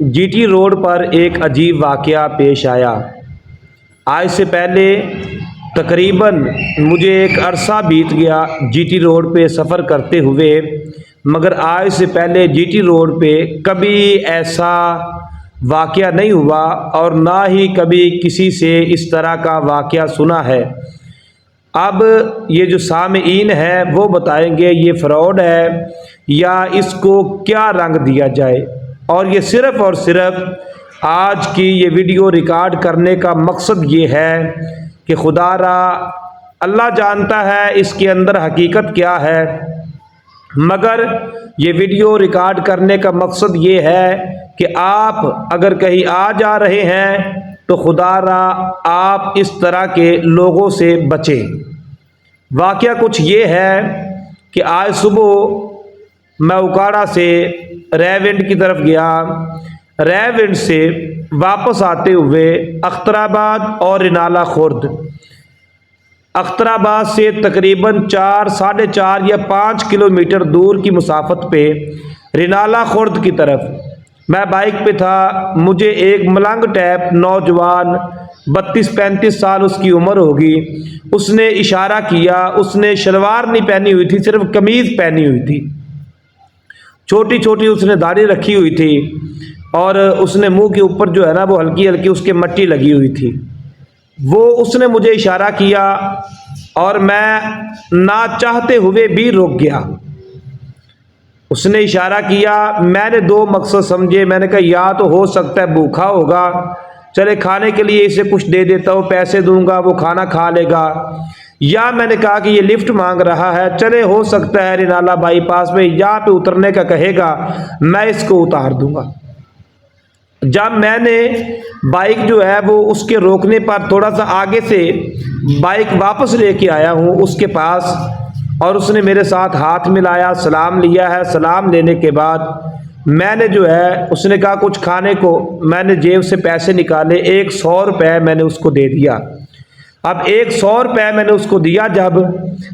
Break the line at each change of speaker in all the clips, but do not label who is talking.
GT road पर एक अजीब वाक़या पेश आया। आज से पहले तकरीबन मुझे एक अरसा बीत गया जीटी रोड पे सफ़र करते हुए, मगर आज से पहले जीटी रोड पे कभी ऐसा वाक़या नहीं हुआ और ना ही कभी किसी से इस तरह का वाक़या सुना है। अब ये जो सामीईन है वो बताएंगे ये फ्रॉड है या इसको क्या रंग दिया जाए। और ये सिर्फ़ और सिर्फ आज की ये वीडियो रिकॉर्ड करने का मकसद ये है कि खुदारा अल्लाह जानता है इसके अंदर हकीकत क्या है, मगर ये वीडियो रिकॉर्ड करने का मकसद ये है कि आप अगर कहीं आ जा रहे हैं तो खुदारा आप इस तरह के लोगों से बचें। वाक़या कुछ ये है कि आज सुबह मैं उकाड़ा से रेविंड की तरफ गया। रेविंड से वापस आते हुए अख्तराबाद और रिनाला खुर्द, अख्तराबाद से तकरीबन 4, 4.5 या 5 किलोमीटर दूर की मुसाफत पे रिनाला खुर्द की तरफ मैं बाइक पे था। मुझे एक मलंग टैप नौजवान 32-35 साल उसकी उम्र होगी, उसने इशारा किया। उसने शलवार नहीं पहनी हुई थी, सिर्फ कमीज़ पहनी हुई थी, छोटी छोटी उसने दाढ़ी रखी हुई थी और उसने मुंह के ऊपर जो है ना वो हल्की हल्की उसके मट्टी लगी हुई थी। वो उसने मुझे इशारा किया और मैं ना चाहते हुए भी रुक गया। उसने इशारा किया, मैंने दो मकसद समझे। मैंने कहा या तो हो सकता है भूखा होगा, चले खाने के लिए इसे कुछ दे देता हूँ, पैसे दूंगा वो खाना खा लेगा, या मैंने कहा कि ये लिफ्ट मांग रहा है, चले हो सकता है रिनाला बाईपास में यहाँ पे उतरने का कहेगा, मैं इसको उतार दूंगा। जब मैंने बाइक जो है वो उसके रोकने पर थोड़ा सा आगे से बाइक वापस लेके आया हूँ उसके पास, और उसने मेरे साथ हाथ मिलाया, सलाम लिया है। सलाम लेने के बाद मैंने जो है उसने कहा कुछ खाने को, मैंने जेब से पैसे निकाले, 100 रुपये मैंने उसको दे दिया। अब 100 रुपये मैंने उसको दिया। जब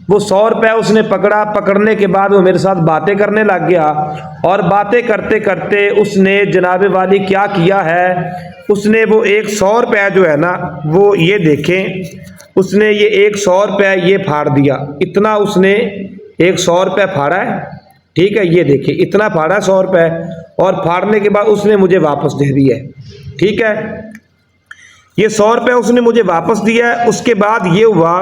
वो 100 रुपये उसने पकड़ा, पकड़ने के बाद वो मेरे साथ बातें करने लग गया और बातें करते करते उसने जनाबे वाली क्या किया है, उसने वो 100 रुपये जो है ना वो ये देखें, उसने ये 100 रुपये ये फाड़ दिया। इतना उसने 100 रुपये फाड़ा है, ठीक है, ये देखिए इतना फाड़ा 100 रुपये, और फाड़ने के बाद उसने मुझे वापस दे दिया है, ठीक है। ये 100 रुपये उसने मुझे वापस दिया है। उसके बाद ये हुआ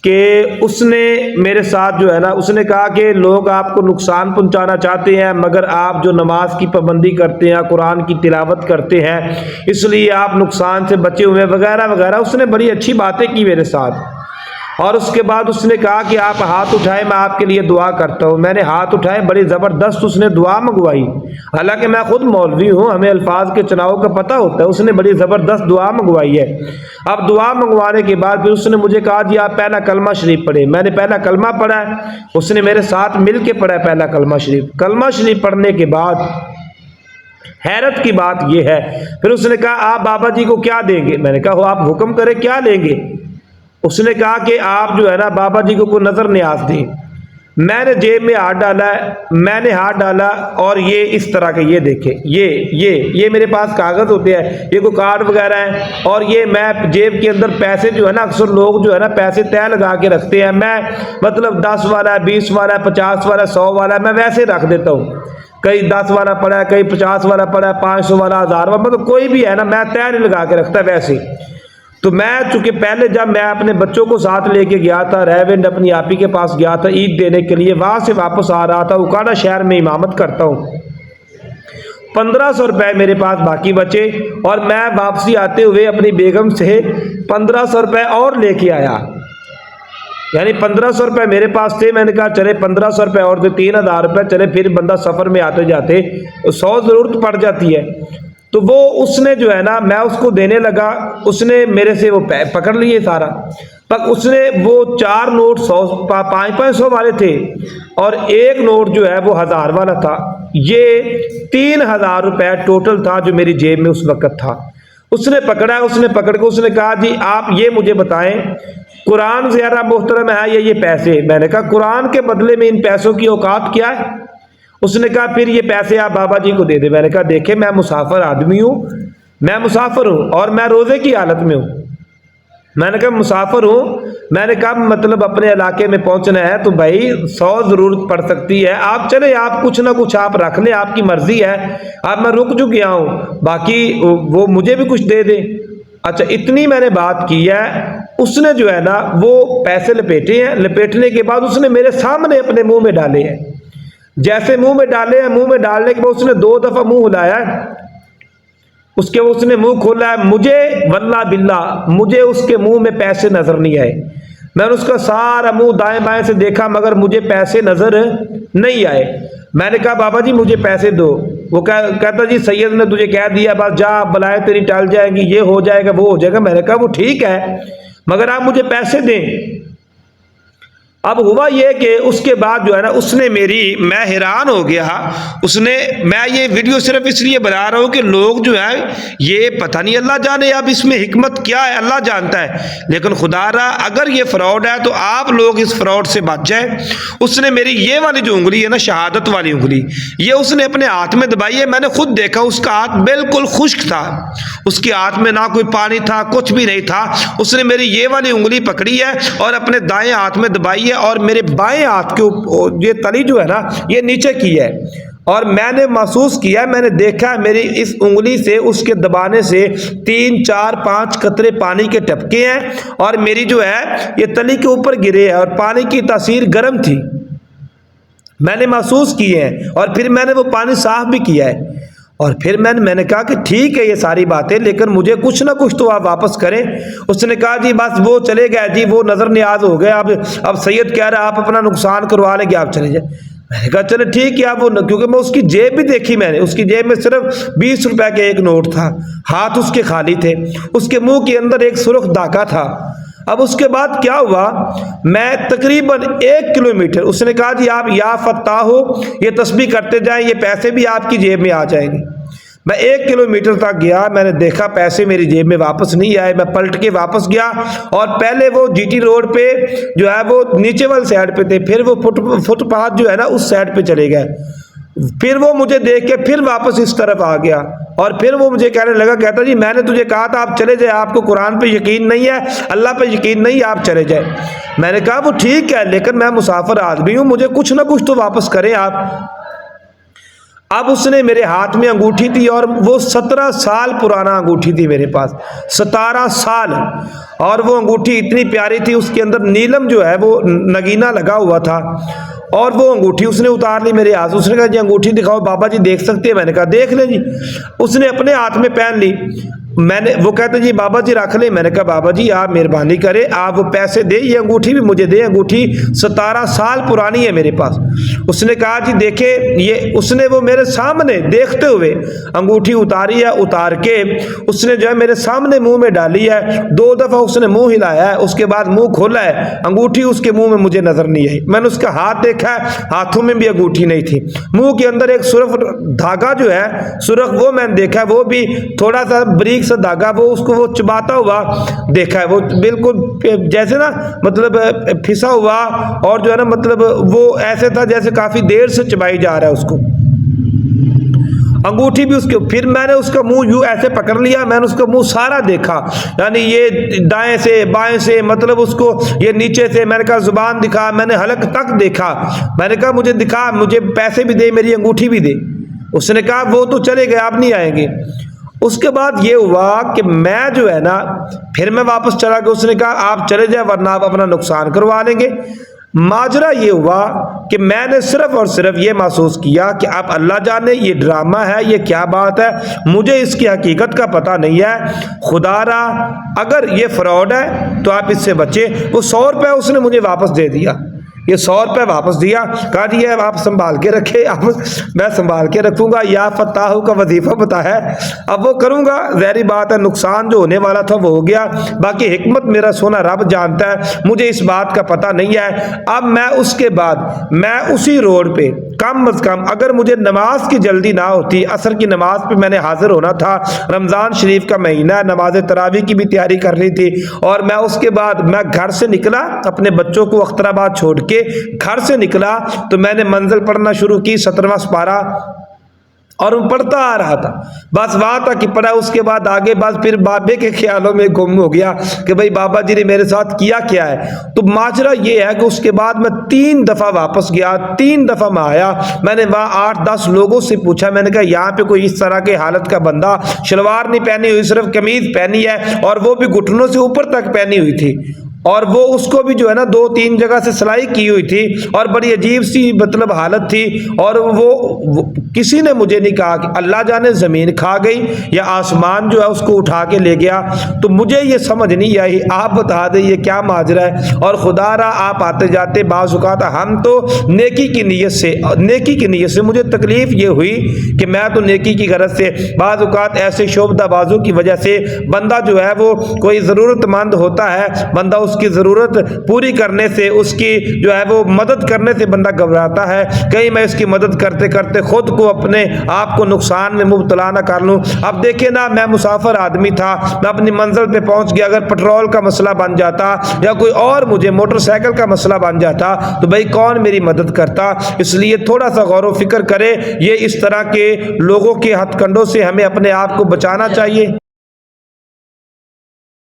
कि उसने मेरे साथ जो है ना उसने कहा कि लोग आपको नुकसान पहुंचाना चाहते हैं, मगर आप जो नमाज की पाबंदी करते हैं, कुरान की तिलावत करते हैं, इसलिए आप नुकसान से बचे हुए वगैरह वगैरह। उसने बड़ी अच्छी बातें की मेरे साथ। और उसके बाद उसने कहा कि आप हाथ उठाए, मैं आपके लिए दुआ करता हूँ। मैंने हाथ उठाए, बड़ी ज़बरदस्त उसने दुआ मंगवाई। हालांकि मैं खुद मौलवी हूँ, हमें अल्फाज के चुनाव का पता होता है। उसने बड़ी ज़बरदस्त दुआ मंगवाई है। अब दुआ मंगवाने के बाद फिर उसने मुझे कहा जी आप पहला कलमा शरीफ पढ़े। मैंने पहला कलमा पढ़ा है, उसने मेरे साथ मिल के पढ़ा है पहला कलमा शरीफ। कलमा शरीफ पढ़ने के बाद हैरत की बात यह है, फिर उसने कहा आप बाबा जी को क्या देंगे। मैंने कहा आप हुक्म करें, क्या लेंगे। उसने कहा कि आप जो है ना बाबा जी को कोई नजर न्याज दें। मैंने जेब में हाथ डाला है, मैंने हाथ डाला और ये इस तरह के ये देखे, ये मेरे पास कागज होते हैं, ये कोई कार्ड वगैरह है, और ये मैं जेब के अंदर पैसे जो है ना अक्सर लोग जो है ना पैसे तय लगा के रखते हैं, मैं मतलब 10 वाला, 20 वाला, 50 वाला, 100 वाला मैं वैसे रख देता हूँ। कई 10 वाला पड़ा है, कई 50 वाला पड़ा है, 500 वाला, 1000 वाला, मतलब कोई भी है ना मैं तय नहीं लगा के रखता वैसे। तो मैं चूंकि पहले जब मैं अपने बच्चों को साथ लेके गया था रेविंड, अपनी आपी के पास गया था ईद देने के लिए, वहां से वापस आ रहा था, उकाड़ा शहर में इमामत करता हूँ, 1500 रुपये मेरे पास बाकी बचे, और मैं वापसी आते हुए अपनी बेगम से 1500 रुपये और लेके आया। यानी 1500 रुपये मेरे पास थे। मैंने कहा चले 1500 रुपये और दे, 3000 रुपये, चले फिर बंदा सफ़र में आते जाते 100 ज़रूरत पड़ जाती है। तो वो उसने जो है ना मैं उसको देने लगा, उसने मेरे से वो पकड़ लिए सारा, पर उसने वो 4 नोट 500 वाले थे और एक नोट जो है वो 1000 वाला था। ये 3000 रुपये टोटल था जो मेरी जेब में उस वक़्त था। उसने पकड़ा, उसने पकड़ के उसने कहा जी आप ये मुझे बताएं कुरान ज़्यादा मोहतरम है या ये पैसे। मैंने कहा कुरान के बदले में इन पैसों की औकात क्या है। उसने कहा फिर ये पैसे आप बाबा जी को दे दे। मैंने कहा देखे मैं मुसाफिर आदमी हूँ, मैं मुसाफिर हूँ और मैं रोज़े की हालत में हूँ। मैंने कहा मुसाफिर हूँ, मैंने कहा मतलब अपने इलाके में पहुंचना है तो भाई 100 ज़रूरत पड़ सकती है, आप चले, आप कुछ ना कुछ आप रख लें, आपकी मर्जी है, अब मैं रुक जो गया हूँ, बाकी वो मुझे भी कुछ दे दे। अच्छा इतनी मैंने बात की है, उसने जो है ना वो पैसे लपेटे हैं, लपेटने के बाद उसने मेरे सामने अपने मुंह में डाले हैं। जैसे मुंह में डाले हैं, मुंह में डालने के बाद उसने 2 दफ़ा मुंह हिलाया है, उसके उसने मुंह खोला है, मुझे वल्ला बिल्ला मुझे उसके मुंह में पैसे नजर नहीं आए। मैंने उसका सारा मुंह दाएं बाएं से देखा मगर मुझे पैसे नजर नहीं आए। मैंने कहा बाबा जी मुझे पैसे दो। वो कहता जी सैयद ने तुझे कह दिया बस जा, बलाएं तेरी टल जाएंगी, ये हो जाएगा वो हो जाएगा। मैंने कहा वो ठीक है मगर आप मुझे पैसे दें। अब हुआ ये कि उसके बाद जो है ना उसने मैं हैरान हो गया। मैं ये वीडियो सिर्फ इसलिए बना रहा हूँ कि लोग जो है ये पता नहीं, अल्लाह जाने अब इसमें हिकमत क्या है, अल्लाह जानता है, लेकिन खुदारा अगर ये फ्रॉड है तो आप लोग इस फ्रॉड से बच जाए। उसने मेरी ये वाली जो उंगली है ना, शहादत वाली उंगली, ये उसने अपने हाथ में दबाई है। मैंने खुद देखा उसका हाथ बिल्कुल खुश्क था, उसके हाथ में ना कोई पानी था, कुछ भी नहीं था। उसने मेरी ये वाली उंगली पकड़ी है और अपने दाएं हाथ में दबाई है और मेरे बाएं हाथ के ये तली जो है ना ये नीचे की है और मैंने महसूस किया, मैंने देखा मेरी इस उंगली से उसके दबाने से 3 4 5 कतरे पानी के टपके हैं और मेरी जो है ये तली के ऊपर गिरे हैं और पानी की तासीर गर्म थी, मैंने महसूस किए हैं। और फिर मैंने वो पानी साफ भी किया है और फिर मैंने कहा कि ठीक है ये सारी बातें, लेकिन मुझे कुछ ना कुछ तो आप वापस करें। उसने कहा जी बस वो चले गए जी, वो नज़रनियाज हो गए, अब सैयद कह रहा है आप अपना नुकसान करवा लेंगे, आप चले जाए। मैंने कहा चलो ठीक है। आप वो क्योंकि मैं उसकी जेब भी देखी, मैंने उसकी जेब में सिर्फ 20 रुपए का एक नोट था, हाथ उसके खाली थे, उसके मुंह के अंदर एक सुर्ख धागा था। अब उसके बाद क्या हुआ, मैं तकरीबन 1 किलोमीटर, उसने कहा जी आप या फत्ता हो ये तस्बीह करते जाएं, ये पैसे भी आपकी जेब में आ जाएंगे। मैं 1 किलोमीटर तक गया, मैंने देखा पैसे मेरी जेब में वापस नहीं आए। मैं पलट के वापस गया और पहले वो जीटी रोड पे जो है वो नीचे वाली साइड पे थे, फिर वो फुटपाथ जो है ना उस साइड पे चले गए। फिर वो मुझे देख के फिर वापस इस तरफ आ गया और फिर वो मुझे कहने लगा, कहता जी मैंने तुझे कहा था आप चले जाए, आपको कुरान पे यकीन नहीं है, अल्लाह पे यकीन नहीं है, आप चले जाए। मैंने कहा वो ठीक है लेकिन मैं मुसाफिर आदमी हूँ, मुझे कुछ ना कुछ तो वापस करें आप। अब उसने मेरे हाथ में अंगूठी थी और वो 17 साल पुराना अंगूठी थी मेरे पास, 17 साल, और वो अंगूठी इतनी प्यारी थी, उसके अंदर नीलम जो है वो नगीना लगा हुआ था। और वो अंगूठी उसने उतार ली मेरे हाथ। उसने कहा जी अंगूठी दिखाओ बाबा जी, देख सकते हैं? मैंने कहा देख लें जी। उसने अपने हाथ में पहन ली। वो कहते जी बाबा जी रख ले। मैंने कहा बाबा जी आप मेहरबानी करें, आप वो पैसे दे, ये अंगूठी भी मुझे दे, अंगूठी 17 साल पुरानी है मेरे पास। उसने कहा जी देखे ये, उसने वो मेरे सामने देखते हुए अंगूठी उतारी है, उतार के उसने जो है मेरे सामने मुंह में डाली है। 2 दफ़ा उसने मुंह हिलाया है, उसके बाद मुंह खोला है, अंगूठी उसके मुंह में मुझे नजर नहीं आई। मैंने उसका हाथ देखा है, हाथों में भी अंगूठी नहीं थी। मुंह के अंदर एक सुर्ख धागा जो है, सुर्ख, वो मैंने देखा है, वो भी थोड़ा सा बारीक सा धागा, वो उसको वो चबाता हुआ देखा है, वो बिल्कुल जैसे ना मतलब फिसा हुआ, और जो है ना मतलब वो ऐसे था जैसे काफी देर से चबाई जा रहा है उसको, अंगूठी भी उसके। फिर मैंने उसका मुंह यूं ऐसे पकड़ लिया, मैंने उसका मुंह सारा देखा, यानी ये दाएं से बाएं से, मतलब उसको ये नीचे से। मैंने कहा जुबान दिखा, मैंने हलक तक देखा। मैंने कहा मुझे दिखा, मुझे पैसे भी दे, मेरी अंगूठी भी दे। उसने कहा वो तो चले गए, आप नहीं आएंगे। उसके बाद ये हुआ कि मैं जो है ना फिर मैं वापस चला गया। उसने कहा आप चले जाए वरना आप अपना नुकसान करवा लेंगे। माजरा ये हुआ कि मैंने सिर्फ और सिर्फ ये महसूस किया कि आप अल्लाह जाने ये ड्रामा है, ये क्या बात है, मुझे इसकी हकीकत का पता नहीं है। खुदारा अगर ये फ्रॉड है तो आप इससे बचे। वो 100 रुपये उसने मुझे वापस दे दिया, ये 100 रुपये वापस दिया, कहा जी है आप संभाल के रखे। अब मैं संभाल के रखूंगा, या फताह का वजीफा पता है, अब वो करूंगा। ज़ाहिर बात है नुकसान जो होने वाला था वो हो गया, बाकी हिकमत मेरा सोना रब जानता है, मुझे इस बात का पता नहीं है। अब मैं उसके बाद मैं उसी रोड पे कम अज़ कम, अगर मुझे नमाज की जल्दी ना होती, असर की नमाज पे मैंने हाजिर होना था, रमज़ान शरीफ का महीना, नमाज तरावी की भी तैयारी करनी थी, और मैं उसके बाद मैं घर से निकला अपने बच्चों को अख्तराबाद छोड़ के। के घर से निकला तो मैंने मंजिल पढ़ना शुरू की 17वां पारा, और मैं पढ़ता आ रहा था, बस वहाँ तक कि पढ़ा। उसके बाद आगे बस फिर बाबे के ख्यालों में गुम हो गया कि भाई बाबा जी ने मेरे साथ किया क्या है। तो माजरा ये है कि उसके बाद मैं 3 दफ़ा वापस गया, 3 दफ़ा मैं आया। मैंने वहाँ 8-10 लोगों से पूछा, मैंने कहा यहाँ पे कोई इस तरह के हालत का बंदा, शलवार नहीं पहनी हुई, सिर्फ कमीज पहनी है, और वो भी घुटनों से ऊपर तक पहनी हुई थी, और वो उसको भी जो है ना 2-3 जगह से सिलाई की हुई थी, और बड़ी अजीब सी मतलब हालत थी। और वो किसी ने मुझे नहीं कहा कि अल्लाह जाने ज़मीन खा गई या आसमान जो है उसको उठा के ले गया। तो मुझे ये समझ नहीं आई, आप बता दें ये क्या माजरा है। और खुदारा आप आते जाते बाज़ औक़ात हम तो नेकी की नीयत से मुझे तकलीफ़ ये हुई कि मैं तो नेकी की गरज से, बाज़ औक़ात ऐसे शोबदाबाजों की वजह से बंदा जो है वो कोई ज़रूरतमंद होता है, बंदा उसकी ज़रूरत पूरी करने से, उसकी जो है वो मदद करने से बंदा घबराता है, कहीं मैं इसकी मदद करते करते खुद को अपने आप को नुकसान में मुब्तला ना कर लूँ। अब देखे ना, मैं मुसाफिर आदमी था, मैं अपनी मंजिल पे पहुंच गया, अगर पेट्रोल का मसला बन जाता या कोई और मुझे मोटरसाइकिल का मसला बन जाता तो भाई कौन मेरी मदद करता। इसलिए थोड़ा सा गौर व फिक्र करे, ये इस तरह के लोगों के हथकंडों से हमें अपने आप को बचाना चाहिए।